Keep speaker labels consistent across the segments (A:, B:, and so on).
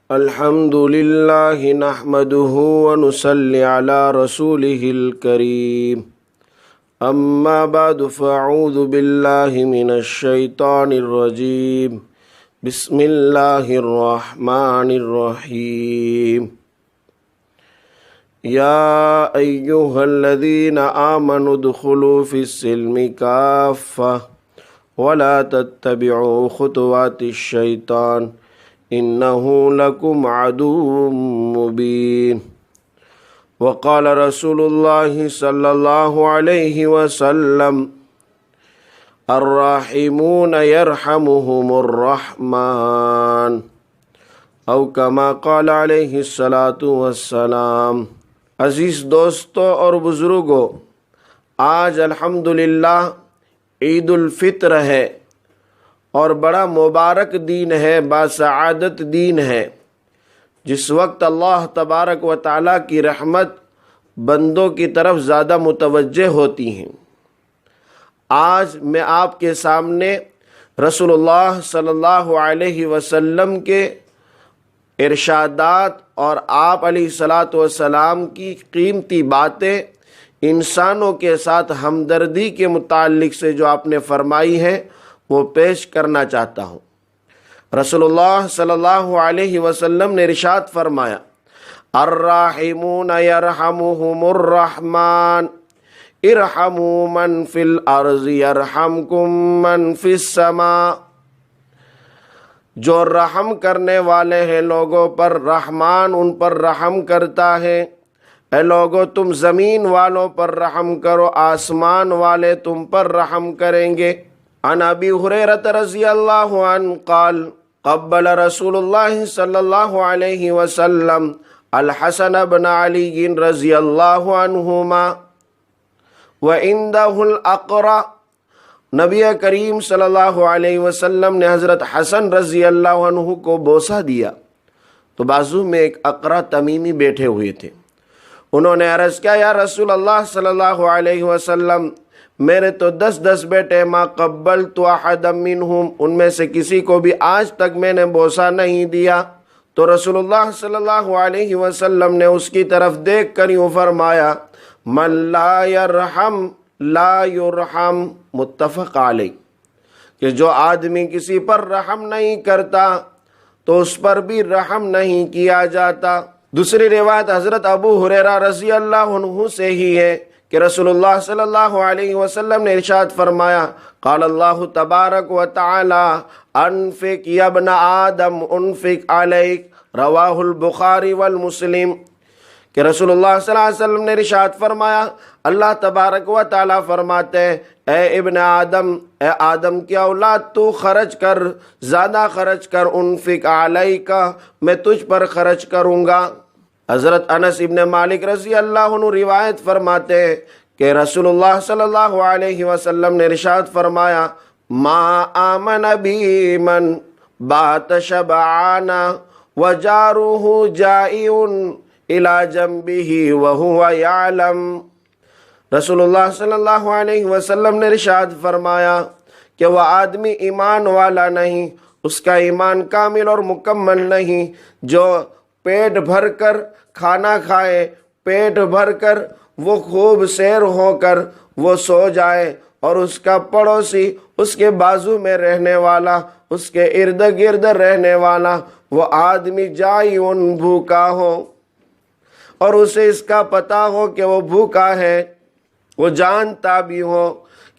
A: الحمد لله نحمده ونصلي على رسوله الكريم أما بعد فأعوذ بالله من الشيطان الرجيم بسم الله الرحمن الرحيم يا أيها الذين آمنوا ادخلوا في السلم كافة ولا تتبعوا خطوات الشيطان إنه لكم عدو مبين وقال رسول الله صلى الله عليه وسلم الراحمون يرحمهم الرحمن او كما قال عليه الصلاة والسلام۔ عزیز دوستو اور بزرگوں، آج الحمدللہ عید الفطر ہے اور بڑا مبارک دن ہے، باسعادت دن ہے، جس وقت اللہ تبارک و تعالیٰ کی رحمت بندوں کی طرف زیادہ متوجہ ہوتی ہیں۔ آج میں آپ کے سامنے رسول اللہ صلی اللہ علیہ وسلم کے ارشادات اور آپ علیہ الصلاۃ والسلام کی قیمتی باتیں انسانوں کے ساتھ ہمدردی کے متعلق سے جو آپ نے فرمائی ہیں وہ پیش کرنا چاہتا ہوں۔ رسول اللہ صلی اللہ علیہ وسلم نے ارشاد فرمایا الراحمون یرحمہم الرحمن ارحموا من فی الارض یرحمکم من فی السماء۔ جو رحم کرنے والے ہیں لوگوں پر، رحمان ان پر رحم کرتا ہے۔ اے لوگو تم زمین والوں پر رحم کرو، آسمان والے تم پر رحم کریں گے۔ عن ابی ہریرہ رضی اللہ عنہ قال قبل رسول اللہ صلی اللہ علیہ وسلم الحسن بن علی رضی اللہ عنہما وعندہ الاقرع۔ نبی کریم صلی اللہ علیہ وسلم نے حضرت حسن رضی اللہ عنہ کو بوسہ دیا تو بازو میں ایک اقرع تمیمی بیٹھے ہوئے تھے۔ انہوں نے عرض کیا یا رسول اللہ صلی اللہ علیہ وسلم، میرے تو 10 بیٹے، ما قبلت احدا منہم، ان میں سے کسی کو بھی آج تک میں نے بوسہ نہیں دیا۔ تو رسول اللہ صلی اللہ علیہ وسلم نے اس کی طرف دیکھ کر یوں فرمایا من لا یرحم لا یرحم، متفق علیہ، کہ جو آدمی کسی پر رحم نہیں کرتا تو اس پر بھی رحم نہیں کیا جاتا۔ دوسری روایت حضرت ابو ہریرہ رضی اللہ عنہ سے ہی ہے کہ رسول اللہ صلی اللہ علیہ وسلم نے ارشاد فرمایا قال اللہ تبارک و تعالی انفق یا ابن آدم انفق علیک، رواہ البخاری والمسلم، کہ رسول اللہ صلی اللہ علیہ وسلم نے ارشاد فرمایا اللہ تبارک و تعالی فرماتے ہیں اے ابن آدم، اے آدم کی اولاد، تو خرچ کر، زیادہ خرچ کر، انفق علیک، میں تجھ پر خرچ کروں گا۔ حضرت انس ابن مالک رضی اللہ عنہ روایت فرماتے ہیں کہ رسول اللہ صلی اللہ علیہ وسلم نے ارشاد فرمایا ما آمن بی من بات شبعانا وجارہ جائع الى جنبہ وہو یعلم۔ رسول اللہ صلی اللہ علیہ وسلم نے ارشاد فرمایا کہ وہ آدمی ایمان والا نہیں، اس کا ایمان کامل اور مکمل نہیں، جو پیٹ بھر کر کھانا کھائے، پیٹ بھر کر وہ خوب سیر ہو کر وہ سو جائے، اور اس کا پڑوسی، اس کے بازو میں رہنے والا، اس کے ارد گرد رہنے والا وہ آدمی جائعن، بھوکا ہو، اور اسے اس کا پتہ ہو کہ وہ بھوکا ہے، وہ جانتا بھی ہو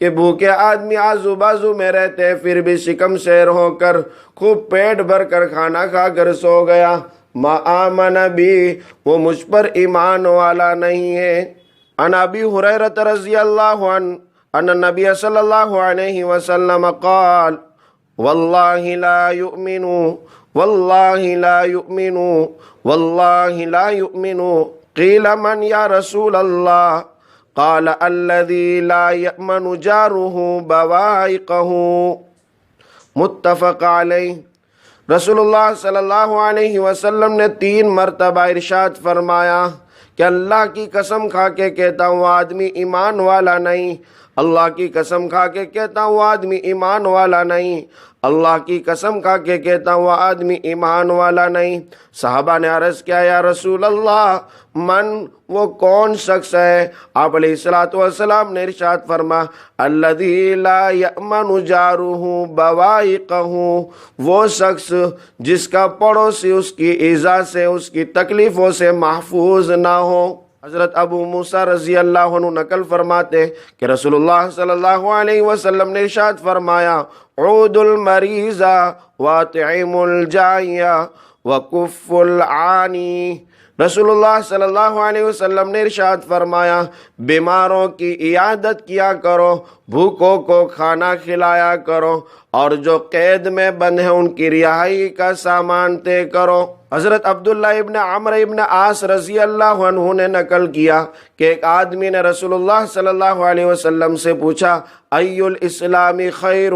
A: کہ بھوکے آدمی آزو بازو میں رہتے، پھر بھی شکم سیر ہو کر خوب پیٹ بھر کر کھانا کھا کر سو گیا، ما آمن بی، وہ مجھ پر ایمان والا نہیں ہے۔ عن ابی ہریرہ رضی اللہ عنہ ان النبی صلی اللہ علیہ وسلم قال واللہ لا یؤمن واللہ لا یؤمن واللہ لا یؤمن قیل من یا رسول اللہ قال الذی لا یأمن جارہ بوائقہ، متفق علیہ۔ رسول اللہ صلی اللہ علیہ وسلم نے 3 مرتبہ ارشاد فرمایا کہ اللہ کی قسم کھا کے کہتا ہوں آدمی ایمان والا نہیں، اللہ کی قسم کھا کے کہتا ہوں وہ آدمی ایمان والا نہیں، اللہ کی قسم کھا کے کہتا ہوں وہ آدمی ایمان والا نہیں۔ صحابہ نے عرض کیا یا رسول اللہ من، وہ کون شخص ہے؟ آپ علیہ الصلوۃ والسلام نے ارشاد فرما الذی لا یأمن جارہ بوائقہ، وہ شخص جس کا پڑوسی اس کی ایذا سے، اس کی تکلیفوں سے محفوظ نہ ہو۔ حضرت ابو موسیٰ رضی اللہ عنہ نقل فرماتے کہ رسول اللہ صلی اللہ علیہ وسلم نے ارشاد فرمایا عود المریض واطعم الجائع وکف العانی۔ رسول اللہ صلی اللہ علیہ وسلم نے ارشاد فرمایا بیماروں کی عیادت کیا کرو، بھوکوں کو کھانا کھلایا کرو، اور جو قید میں بند ہیں ان کی رہائی کا سامان طے کرو۔ حضرت عبداللہ ابن عمرو ابن عاص رضی اللہ عنہ نے نقل کیا کہ ایک آدمی نے رسول اللہ صلی اللہ علیہ وسلم سے پوچھا ای الاسلام خیر،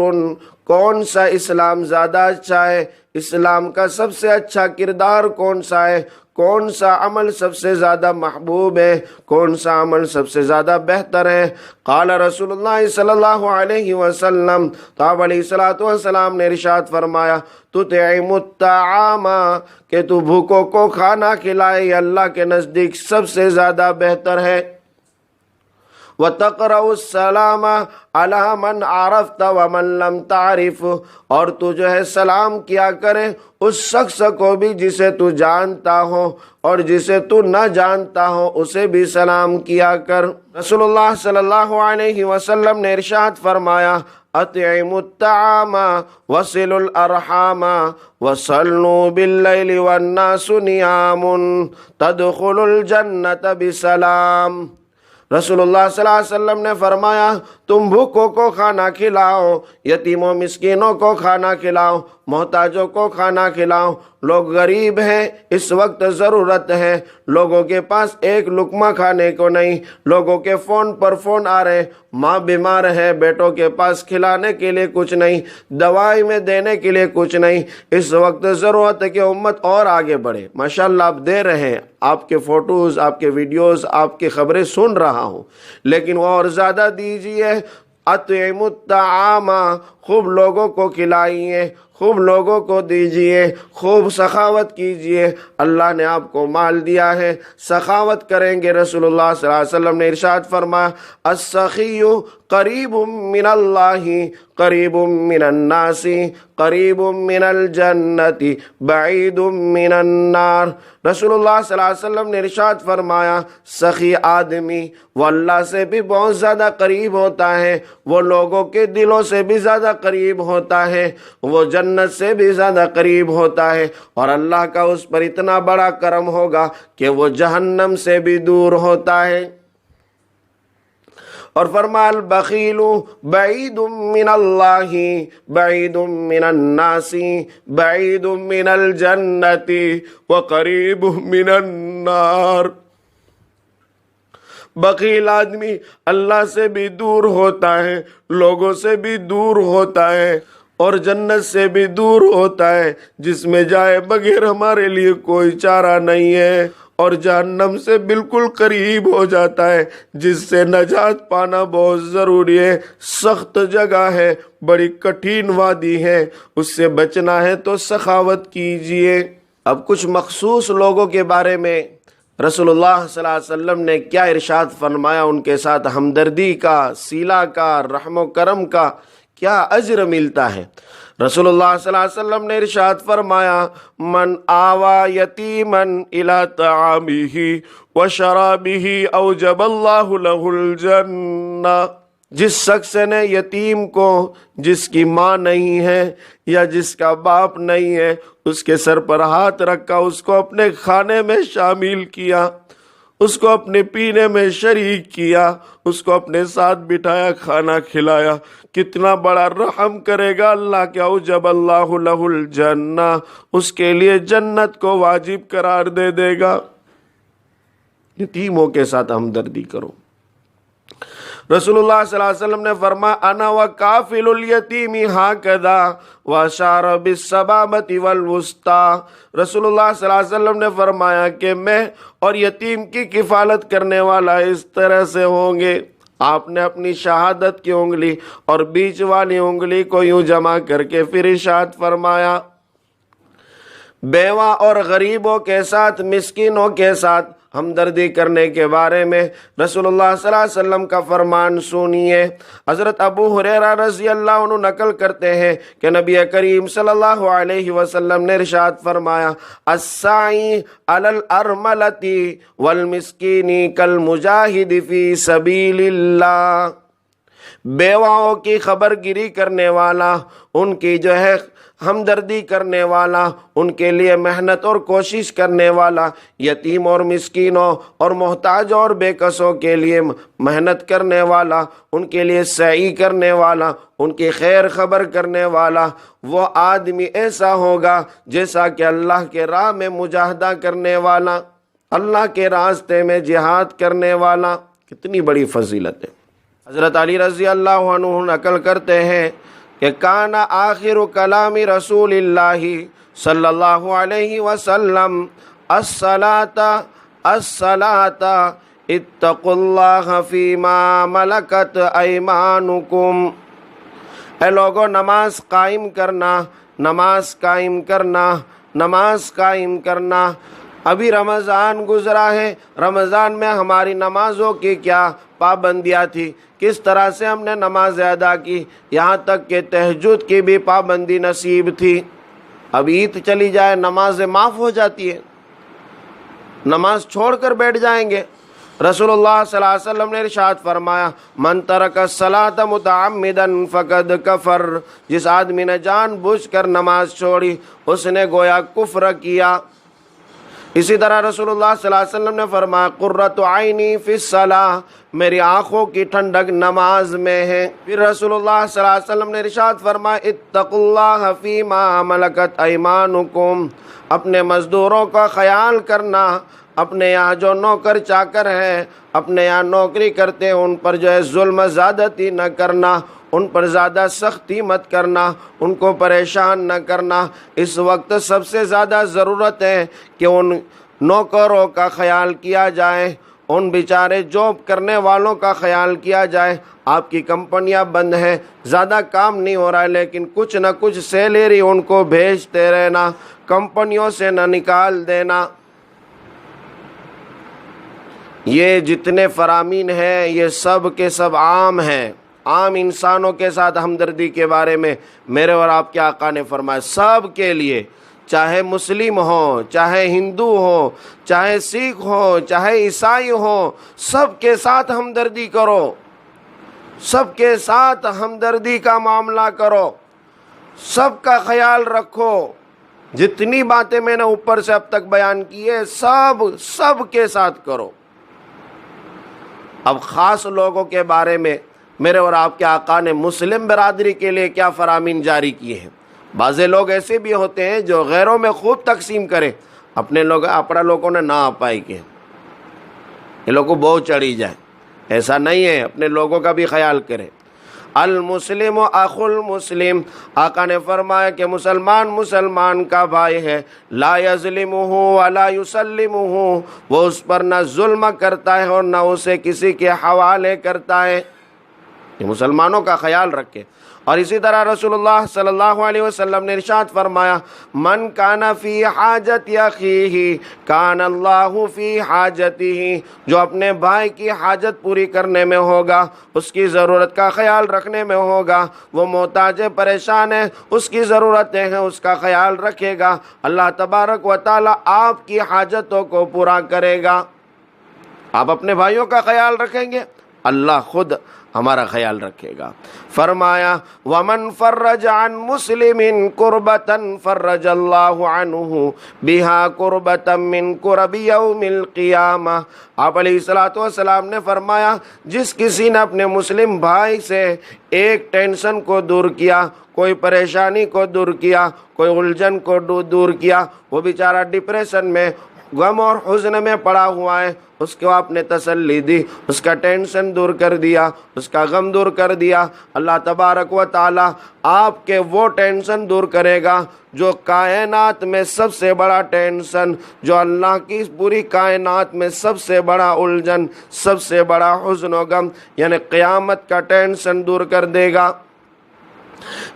A: کون سا اسلام زیادہ اچھا ہے؟ اسلام کا سب سے اچھا کردار کون سا ہے؟ کون سا عمل سب سے زیادہ محبوب ہے؟ کون سا عمل سب سے زیادہ بہتر ہے؟ قال رسول اللہ صلی اللہ علیہ وسلم، تو آپ علیہ الصلوۃ والسلام نے ارشاد فرمایا تطعم الطعام، کہ تو بھوکوں کو کھانا کھلائے، یہ اللہ کے نزدیک سب سے زیادہ بہتر ہے۔ وَتَقْرَأُ السَّلَامَ عَلَى مَنْ عَرَفْتَ وَمَنْ لَمْ تَعْرِفْ، اور تو جو ہے سلام کیا کرے اس شخص کو بھی جسے تو جانتا ہو اور جسے تو نہ جانتا ہو اسے بھی سلام کیا کر۔ رسول اللہ صلی اللہ علیہ وسلم نے ارشاد فرمایا اطعموا الطعام وصلوا الارحام وصلوا باللیل والناس نیام تدخلوا الجنة بسلام۔ رسول اللہ صلی اللہ علیہ وسلم نے فرمایا تم بھوکوں کو کھانا کھلاؤ، یتیموں مسکینوں کو کھانا کھلاؤ، محتاجوں کو کھانا کھلاؤ۔ لوگ غریب ہیں، اس وقت ضرورت ہے، لوگوں کے پاس ایک لقمہ کھانے کو نہیں، لوگوں کے فون پر فون آ رہے، ماں بیمار ہے، بیٹوں کے پاس کھلانے کے لیے کچھ نہیں، دوائی میں دینے کے لیے کچھ نہیں۔ اس وقت ضرورت ہے کہ امت اور آگے بڑھے۔ ماشاءاللہ آپ دے رہے ہیں، آپ کے فوٹوز، آپ کے ویڈیوز، آپ کی خبریں سن رہا ہوں، لیکن وہ اور زیادہ دیجئے۔ اطعموا الطعام، خوب لوگوں کو کھلائیے، خوب لوگوں کو دیجئے، خوب سخاوت کیجئے۔ اللہ نے آپ کو مال دیا ہے، سخاوت کریں گے۔ رسول اللہ صلی اللہ علیہ وسلم نے ارشاد فرمایا السخی قریب من اللہ قریب من الناس قریب من الجنت بعید من النار۔ رسول اللہ صلی اللہ علیہ وسلم نے ارشاد فرمایا سخی آدمی وہ اللہ سے بھی بہت زیادہ قریب ہوتا ہے، وہ لوگوں کے دلوں سے بھی زیادہ قریب ہوتا ہے، وہ جنت سے بھی زیادہ قریب ہوتا ہے، اور اللہ کا اس پر اتنا بڑا کرم ہوگا کہ وہ جہنم سے بھی دور ہوتا ہے۔ اور فرمایا البخیل بعید من اللہ بعید من الناس بعید من الجنت وقریب من النار۔ بخیل آدمی اللہ سے بھی دور ہوتا ہے، لوگوں سے بھی دور ہوتا ہے، اور جنت سے بھی دور ہوتا ہے، جس میں جائے بغیر ہمارے لیے کوئی چارہ نہیں ہے، اور جہنم سے بالکل قریب ہو جاتا ہے، جس سے نجات پانا بہت ضروری ہے۔ سخت جگہ ہے، بڑی کٹھین وادی ہے، اس سے بچنا ہے تو سخاوت کیجئے۔ اب کچھ مخصوص لوگوں کے بارے میں رسول اللہ صلی اللہ علیہ وسلم نے کیا ارشاد فرمایا، ان کے ساتھ ہمدردی کا، صلہ کا، رحم و کرم کا کیا اجر ملتا ہے۔ رسول اللہ صلی اللہ علیہ وسلم نے ارشاد فرمایا من آوى یتیما الی طعامہ وشرابہ اوجب اللہ لہ الجنہ۔ جس شخص نے یتیم کو، جس کی ماں نہیں ہے یا جس کا باپ نہیں ہے، اس کے سر پر ہاتھ رکھا، اس کو اپنے کھانے میں شامل کیا، اس کو اپنے پینے میں شریک کیا، اس کو اپنے ساتھ بٹھایا، کھانا کھلایا، کتنا بڑا رحم کرے گا اللہ کہ اوجب اللہ لہ الجنہ، اس کے لیے جنت کو واجب قرار دے دے گا۔ یتیموں کے ساتھ ہمدردی کرو۔ رسول اللہ صلی اللہ علیہ وسلم نے فرمایا انا وکافل الیتیم ہاکذا واشار بالسبابۃ والوسطی۔ رسول اللہ صلی اللہ علیہ وسلم نے فرمایا کہ میں اور یتیم کی کفالت کرنے والا اس طرح سے ہوں گے۔ آپ نے اپنی شہادت کی انگلی اور بیچ والی انگلی کو یوں جمع کر کے پھر ارشاد فرمایا، بیوہ اور غریبوں کے ساتھ، مسکینوں کے ساتھ ہمدردی کرنے کے بارے میں رسول اللہ صلی اللہ علیہ وسلم کا فرمان سنیے۔ حضرت ابو ہریرہ رضی اللہ عنہ نقل کرتے ہیں کہ نبی کریم صلی اللہ علیہ وسلم نے ارشاد فرمایا، السعی علی الارملۃ والمسکین کالمجاہد فی سبیل اللہ، بیواؤں کی خبر گیری کرنے والا، ان کی جو ہے ہمدردی کرنے والا، ان کے لیے محنت اور کوشش کرنے والا، یتیم اور مسکینوں اور محتاجوں اور بے کسوں کے لیے محنت کرنے والا، ان کے لیے سعی کرنے والا، ان کی خیر خبر کرنے والا، وہ آدمی ایسا ہوگا جیسا کہ اللہ کے راہ میں مجاہدہ کرنے والا، اللہ کے راستے میں جہاد کرنے والا۔ کتنی بڑی فضیلت ہے۔ حضرت علی رضی اللہ عنہ نقل کرتے ہیں کہ کان آخر کلام رسول اللہ صلی اللہ علیہ وسلم الصلاۃ الصلاۃ اتقوا اللہ فیما ملکت ایمانکم، اے لوگو نماز قائم کرنا، نماز قائم کرنا، نماز قائم کرنا۔ ابھی رمضان گزرا ہے، رمضان میں ہماری نمازوں کی کیا پابندیاں تھی، کس طرح سے ہم نے نماز ادا کی، یہاں تک کہ تہجد کی بھی پابندی نصیب تھی۔ اب عید چلی جائے نمازیں معاف ہو جاتی ہے، نماز چھوڑ کر بیٹھ جائیں گے۔ رسول اللہ صلی اللہ علیہ وسلم نے ارشاد فرمایا، من ترک الصلاۃ متعمدا فقد کفر، جس آدمی نے جان بوجھ کر نماز چھوڑی اس نے گویا کفر کیا۔ اسی طرح رسول اللہ صلی اللہ علیہ وسلم نے فرمایا، قرۃ عینی فی الصلاۃ، میری آنکھوں کی ٹھنڈک نماز میں ہے۔ پھر رسول اللہ صلی اللہ علیہ وسلم نے ارشاد فرمایا، اتقوا اللہ فیما ملکت ایمانکم، اپنے مزدوروں کا خیال کرنا، اپنے یہاں جو نوکر چاکر ہیں، اپنے یہاں نوکری کرتے ہیں، ان پر جو ہے ظلم زیادتی نہ کرنا، ان پر زیادہ سختی مت کرنا، ان کو پریشان نہ کرنا۔ اس وقت سب سے زیادہ ضرورت ہے کہ ان نوکروں کا خیال کیا جائے، ان بیچارے جاب کرنے والوں کا خیال کیا جائے۔ آپ کی کمپنیاں بند ہیں، زیادہ کام نہیں ہو رہا ہے، لیکن کچھ نہ کچھ سیلری ان کو بھیجتے رہنا، کمپنیوں سے نہ نکال دینا۔ یہ جتنے فرامین ہیں یہ سب کے سب عام ہیں، عام انسانوں کے ساتھ ہمدردی کے بارے میں میرے اور آپ کے آقا نے فرمایا، سب کے لیے، چاہے مسلم ہو، چاہے ہندو ہو، چاہے سکھ ہو، چاہے عیسائی ہو، سب کے ساتھ ہمدردی کرو، سب کے ساتھ ہمدردی کا معاملہ کرو، سب کا خیال رکھو۔ جتنی باتیں میں نے اوپر سے اب تک بیان کی ہے سب کے ساتھ کرو۔ اب خاص لوگوں کے بارے میں میرے اور آپ کے آقا نے مسلم برادری کے لیے کیا فرامین جاری کیے ہیں۔ بعض لوگ ایسے بھی ہوتے ہیں جو غیروں میں خوب تقسیم کریں، اپنا لوگوں نے نہ آپائی کے، یہ لوگوں کو بہت چڑھی جائے، ایسا نہیں ہے، اپنے لوگوں کا بھی خیال کریں۔ المسلم اخو المسلم، آقا نے فرمایا کہ مسلمان کا بھائی ہے، لا یظلمہ ولا یسلمہ، وہ اس پر نہ ظلم کرتا ہے اور نہ اسے کسی کے حوالے کرتا ہے، یہ مسلمانوں کا خیال رکھے۔ اور اسی طرح رسول اللہ صلی اللہ علیہ وسلم نے ارشاد فرمایا، من کان فی حاجت اخیہ کان اللہ فی حاجتہ، جو اپنے بھائی کی حاجت پوری کرنے میں ہوگا، اس کی ضرورت کا خیال رکھنے میں ہوگا، وہ محتاج پریشان ہے، اس کی ضرورتیں ہیں، اس کا خیال رکھے گا، اللہ تبارک و تعالی آپ کی حاجتوں کو پورا کرے گا۔ آپ اپنے بھائیوں کا خیال رکھیں گے، اللہ خود ہمارا خیال رکھے گا۔ فرمایا، وَمَنْ فَرَّجَ عَنْ مُسْلِمٍ كُرْبَةً فَرَّجَ اللَّهُ عَنْهُ بِهَا كُرْبَةً مِّن كُرَبِ يَوْمِ الْقِيَامَةِ۔ آپ علیہ الصلوٰۃ والسلام نے فرمایا، جس کسی نے اپنے مسلم بھائی سے ایک ٹینشن کو دور کیا، کوئی پریشانی کو دور کیا، کوئی الجھن کو دور کیا، وہ بیچارہ ڈپریشن میں غم اور حزن میں پڑا ہوا ہے اس کو آپ نے تسلی دی، اس کا ٹینشن دور کر دیا، اس کا غم دور کر دیا، اللہ تبارک و تعالی آپ کے وہ ٹینشن دور کرے گا جو کائنات میں سب سے بڑا ٹینشن، جو اللہ کی پوری کائنات میں سب سے بڑا الجھن، سب سے بڑا حزن و غم یعنی قیامت کا ٹینشن دور کر دے گا۔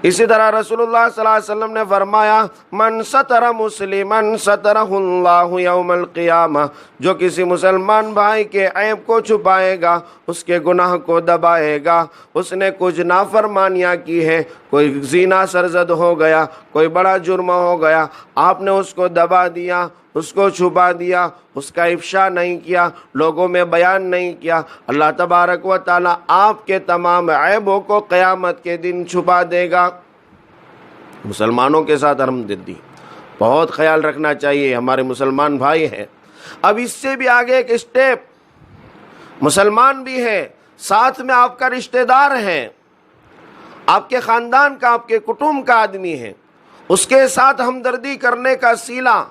A: اسی طرح رسول اللہ صلی اللہ علیہ وسلم نے فرمایا من ستر مسلمن سترہ اللہ یوم القیامہ، جو کسی مسلمان بھائی کے عیب کو چھپائے گا، اس کے گناہ کو دبائے گا، اس نے کچھ نافرمانیاں کی ہے، کوئی زنا سرزد ہو گیا، کوئی بڑا جرم ہو گیا، آپ نے اس کو دبا دیا، اس کو چھپا دیا، اس کا افشا نہیں کیا، لوگوں میں بیان نہیں کیا، اللہ تبارک و تعالی آپ کے تمام عیبوں کو قیامت کے دن چھپا دے گا۔ مسلمانوں کے ساتھ ہمدردی بہت خیال رکھنا چاہیے، ہمارے مسلمان بھائی ہیں۔ اب اس سے بھی آگے ایک اسٹیپ، مسلمان بھی ہے، ساتھ میں آپ کا رشتہ دار ہے، آپ کے خاندان کا، آپ کے کٹمب کا آدمی ہے، اس کے ساتھ ہمدردی کرنے کا صلہ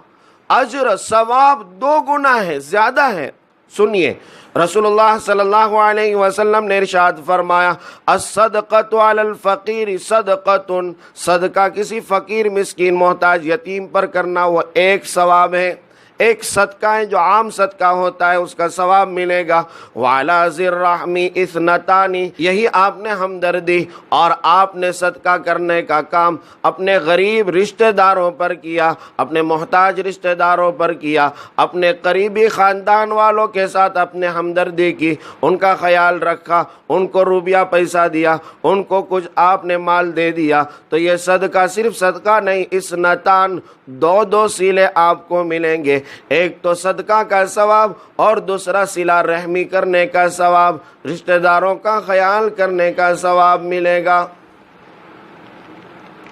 A: اجر ثواب 2 گنا ہے، زیادہ ہے۔ سنیے رسول اللہ صلی اللہ علیہ وسلم نے ارشاد فرمایا الصدقۃ علی الفقیر صدقۃ، صدقہ کسی فقیر مسکین محتاج یتیم پر کرنا وہ ایک ثواب ہے، ایک صدقہ ہے جو عام صدقہ ہوتا ہے، اس کا ثواب ملے گا۔ وعلی ذی الرحم اثنتان، یہی آپ نے ہمدردی اور آپ نے صدقہ کرنے کا کام اپنے غریب رشتہ داروں پر کیا، اپنے محتاج رشتہ داروں پر کیا، اپنے قریبی خاندان والوں کے ساتھ اپنے ہمدردی کی، ان کا خیال رکھا، ان کو روپیہ پیسہ دیا، ان کو کچھ آپ نے مال دے دیا، تو یہ صدقہ صرف صدقہ نہیں، اثنتان 2 صلے آپ کو ملیں گے، ایک تو صدقہ کا ثواب اور دوسرا صلہ رحمی کرنے کا ثواب، رشتہ داروں کا خیال کرنے کا ثواب ملے گا۔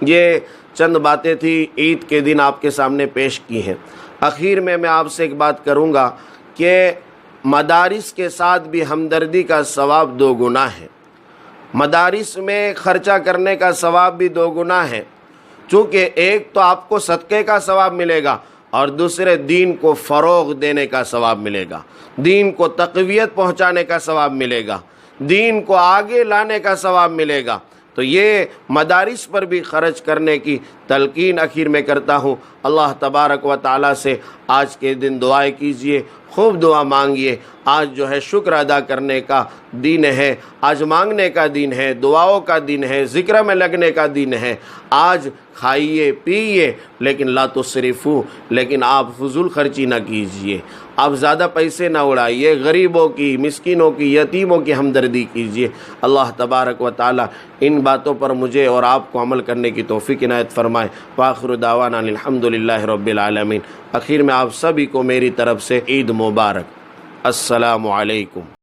A: یہ چند باتیں تھی عید کے دن آپ کے سامنے پیش کی ہیں۔ اخیر میں آپ سے ایک بات کروں گا کہ مدارس کے ساتھ بھی ہمدردی کا ثواب 2 گنا ہے، مدارس میں خرچہ کرنے کا ثواب بھی 2 گنا ہے، چونکہ ایک تو آپ کو صدقے کا ثواب ملے گا اور دوسرے دین کو فروغ دینے کا ثواب ملے گا، دین کو تقویت پہنچانے کا ثواب ملے گا، دین کو آگے لانے کا ثواب ملے گا۔ تو یہ مدارس پر بھی خرچ کرنے کی تلقین اخیر میں کرتا ہوں۔ اللہ تبارک و تعالیٰ سے آج کے دن دعائیں کیجئے، خوب دعا مانگیے۔ آج جو ہے شکر ادا کرنے کا دن ہے، آج مانگنے کا دن ہے، دعاؤں کا دن ہے، ذکر میں لگنے کا دن ہے۔ آج کھائیے پیئیے لیکن لا تسرفو، لیکن آپ فضول خرچی نہ کیجئے، آپ زیادہ پیسے نہ اڑائیے، غریبوں کی، مسکینوں کی، یتیموں کی ہمدردی کیجئے۔ اللہ تبارک و تعالی ان باتوں پر مجھے اور آپ کو عمل کرنے کی توفیق عنایت فرمائے۔ وآخر دعوانا الحمدللہ رب العالمین۔ اخیر میں آپ سبھی کو میری طرف سے عید مبارک۔ السلام علیکم۔